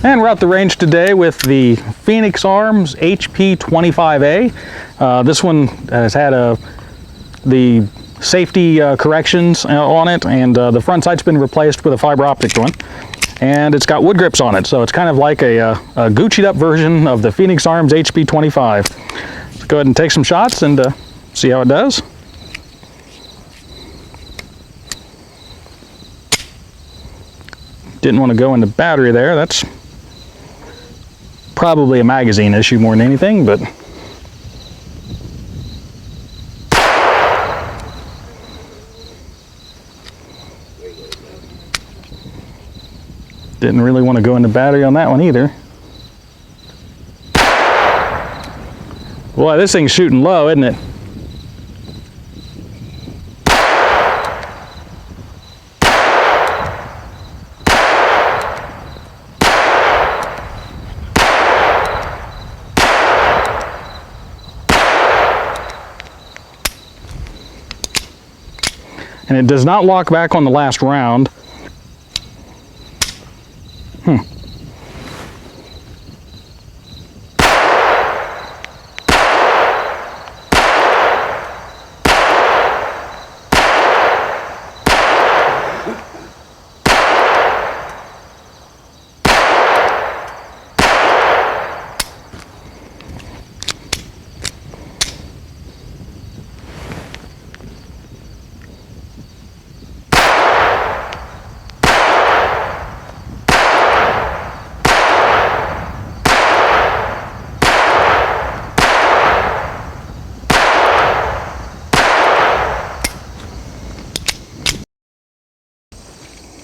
And we're at the range today with the Phoenix Arms HP25A. This one has had the safety corrections on it, and the front sight's been replaced with a fiber optic one. And it's got wood grips on it, so it's kind of like a Gucci'd up version of the Phoenix Arms HP25. Let's go ahead and take some shots and see how it does. Didn't want to go into battery there. That's probably a magazine issue more than anything, but didn't really want to go into battery on that one either. Boy, this thing's shooting low, isn't it? And it does not lock back on the last round.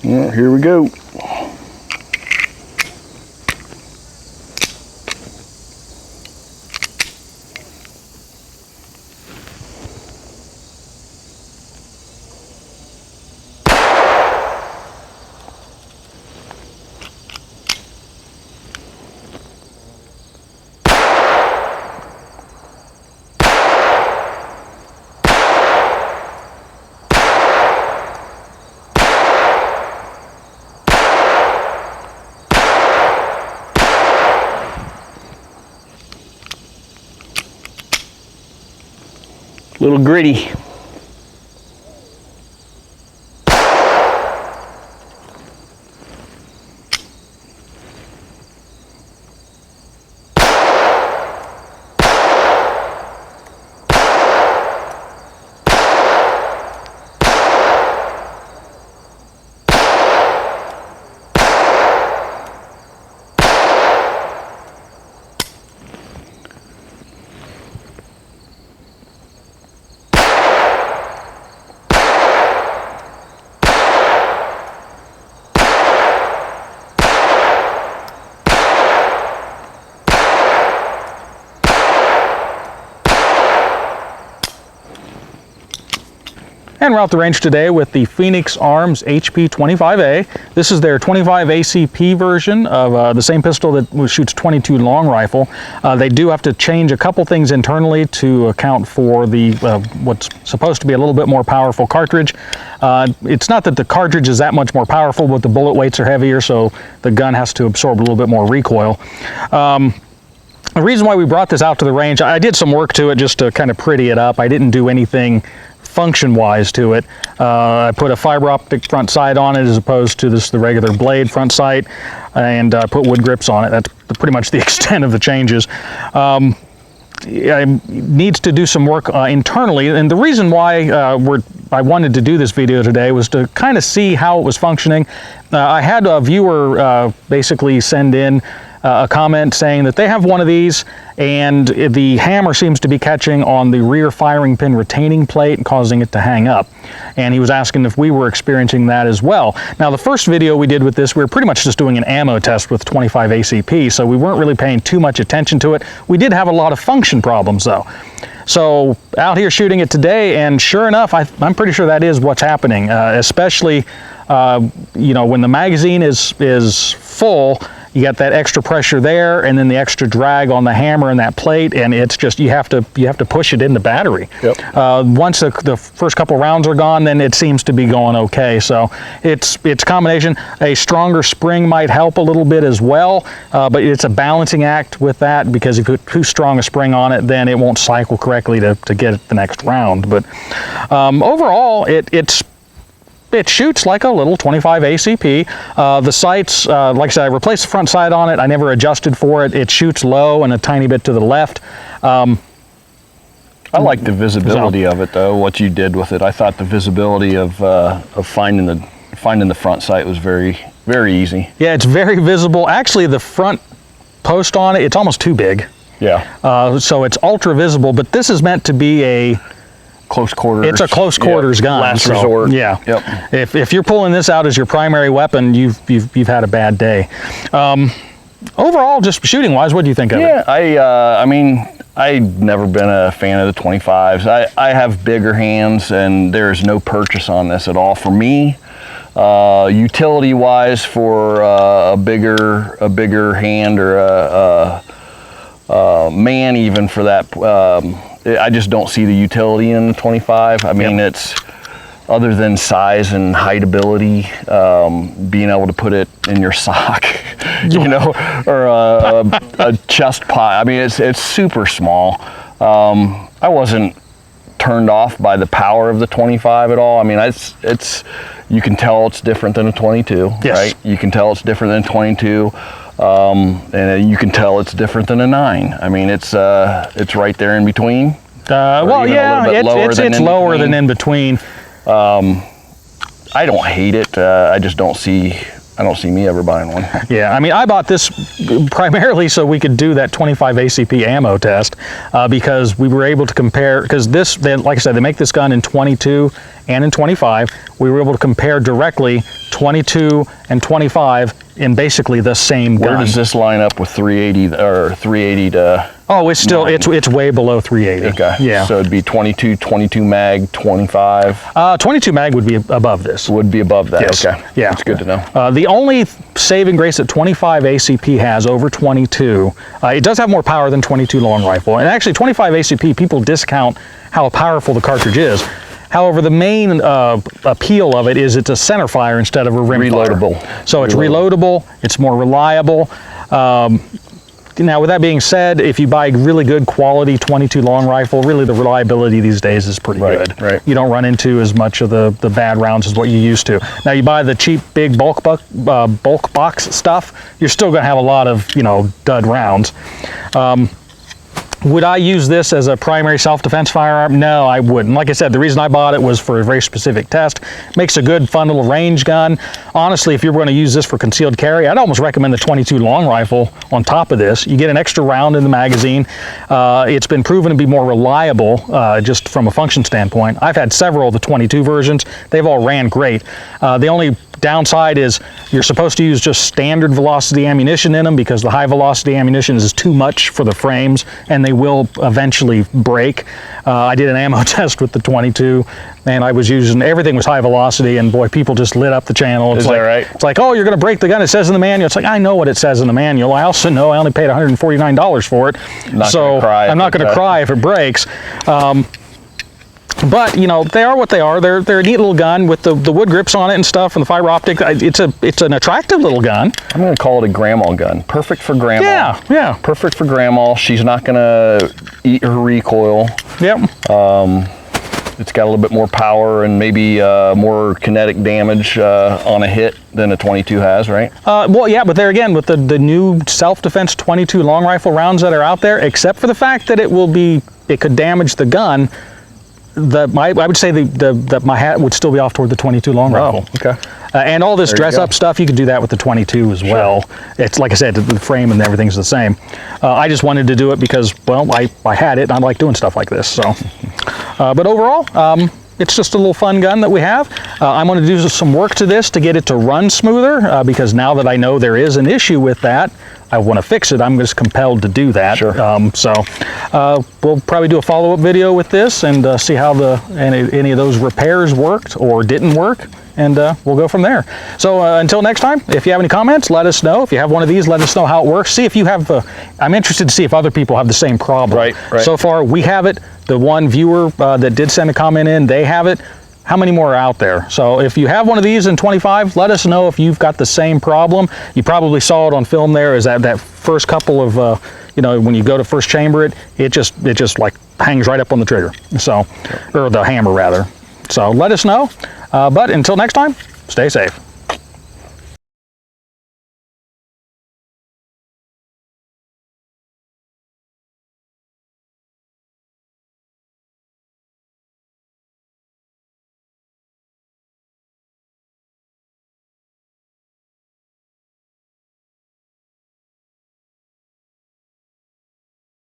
Yeah, here we go. Little gritty. And we're out the range today with the Phoenix Arms HP25A. This is their 25 ACP version of the same pistol that shoots 22 long rifle. They do have to change a couple things internally to account for the what's supposed to be a little bit more powerful cartridge. It's not that the cartridge is that much more powerful, but the bullet weights are heavier, so the gun has to absorb a little bit more recoil. The reason why we brought this out to the range, I did some work to it just to kind of pretty it up. I didn't do anything function-wise to it. I put a fiber optic front sight on it as opposed to the regular blade front sight, and put wood grips on it. That's pretty much the extent of the changes. It needs to do some work internally, and the reason why I wanted to do this video today was to kind of see how it was functioning. I had a viewer basically send in a comment saying that they have one of these and the hammer seems to be catching on the rear firing pin retaining plate and causing it to hang up. And he was asking if we were experiencing that as well. Now, the first video we did with this, we were pretty much just doing an ammo test with 25 ACP, so we weren't really paying too much attention to it. We did have a lot of function problems though. So out here shooting it today, and sure enough, I'm pretty sure that is what's happening, especially you know, when the magazine is full you got that extra pressure there, and then the extra drag on the hammer and that plate, and it's just, you have to push it in the battery. Yep. Once the first couple rounds are gone, then it seems to be going okay. So it's a combination. A stronger spring might help a little bit as well, but it's a balancing act with that, because if you put too strong a spring on it, then it won't cycle correctly to get the next round. But overall, it shoots like a little 25 ACP. The sights, like I said, I replaced the front sight on it. I never adjusted for it. It shoots low and a tiny bit to the left. I like the visibility of it, though, what you did with it. I thought the visibility of finding the front sight was very, very easy. Yeah, it's very visible. Actually, the front post on it, it's almost too big. Yeah. So it's ultra visible, but this is meant to be a close quarters. It's a close quarters gun. Last resort. Yeah. Yep. If you're pulling this out as your primary weapon, you've had a bad day. Overall, just shooting wise, what do you think of it? Yeah, I mean, I've never been a fan of the 25s. I have bigger hands, and there's no purchase on this at all for me. Utility wise, for a bigger hand, or a man even for that. I just don't see the utility in the 25. I mean, it's, other than size and hideability, being able to put it in your sock, you know, or a chest pot. I mean, it's super small. I wasn't turned off by the power of the 25 at all. I mean, it's you can tell it's different than a 22, right? You can tell it's different than a 22. And you can tell it's different than a 9. I mean, it's right there in between. Well, yeah, it's lower than in between. I don't hate it. I just don't see me ever buying one. Yeah, I mean, I bought this primarily so we could do that 25 ACP ammo test, because we were able to compare, because like I said, they make this gun in 22 and in 25. We were able to compare directly 22 and 25 in basically the same gun. Where does this line up with 380 or 380 to? Oh, it's still, it's way below 380. Okay. Yeah. So it'd be 22 mag, 25. 22 mag would be above this. Would be above that. Yes. Okay. Yeah. That's good to know. The only saving grace that 25 ACP has over 22, it does have more power than 22 long rifle. And actually 25 ACP, people discount how powerful the cartridge is. However, the main appeal of it is it's a center fire instead of a rim reloadable fire. So it's reloadable, it's more reliable. Now, with that being said, if you buy really good quality 22 long rifle, really the reliability these days is pretty good. Right. You don't run into as much of the bad rounds as what you used to. Now, you buy the cheap, big bulk box stuff, you're still going to have a lot of, dud rounds. Would I use this as a primary self-defense firearm? No, I wouldn't. Like I said, the reason I bought it was for a very specific test. Makes a good, fun little range gun. Honestly, if you're going to use this for concealed carry, I'd almost recommend the 22 long rifle on top of this. You get an extra round in the magazine. It's been proven to be more reliable, just from a function standpoint. I've had several of the 22 versions. They've all ran great. The only downside is you're supposed to use just standard velocity ammunition in them, because the high velocity ammunition is too much for the frames and they will eventually break. I did an ammo test with the 22 and I was using, everything was high velocity, and boy, people just lit up the channel. Is that right? It's like, oh, you're going to break the gun. It says in the manual. It's like, I know what it says in the manual. I also know I only paid $149 for it. So I'm not going to cry if it breaks. But they are what they are. They're a neat little gun with the wood grips on it and stuff, and the fiber optic. It's an attractive little gun. I'm going to call it a grandma gun. Perfect for grandma. Yeah. Perfect for grandma. She's not going to eat her recoil. Yep. It's got a little bit more power and maybe more kinetic damage on a hit than a 22 has, right? Well, yeah, but there again, with the new self-defense 22 long rifle rounds that are out there, except for the fact that it could damage the gun, I would say that my hat would still be off toward the 22 long rifle. Okay. And all this dress-up stuff, you could do that with the 22 as well. It's like I said, the frame and everything's the same. I just wanted to do it because, well, I had it and I like doing stuff like this. So, but overall, it's just a little fun gun that we have. I'm going to do some work to this to get it to run smoother, because now that I know there is an issue with that, I want to fix it. I'm just compelled to do that. Sure. We'll probably do a follow-up video with this and see how any of those repairs worked or didn't work, and we'll go from there. So until next time, if you have any comments, let us know. If you have one of these, let us know how it works. See if you have, I'm interested to see if other people have the same problem. Right. So far, we have it. The one viewer that did send a comment in, they have it. How many more are out there? So if you have one of these in 25, let us know if you've got the same problem. You probably saw it on film there, is that first couple of, you know, when you go to first chamber it just like hangs right up on the trigger. So, or the hammer rather. So let us know. But until next time, stay safe.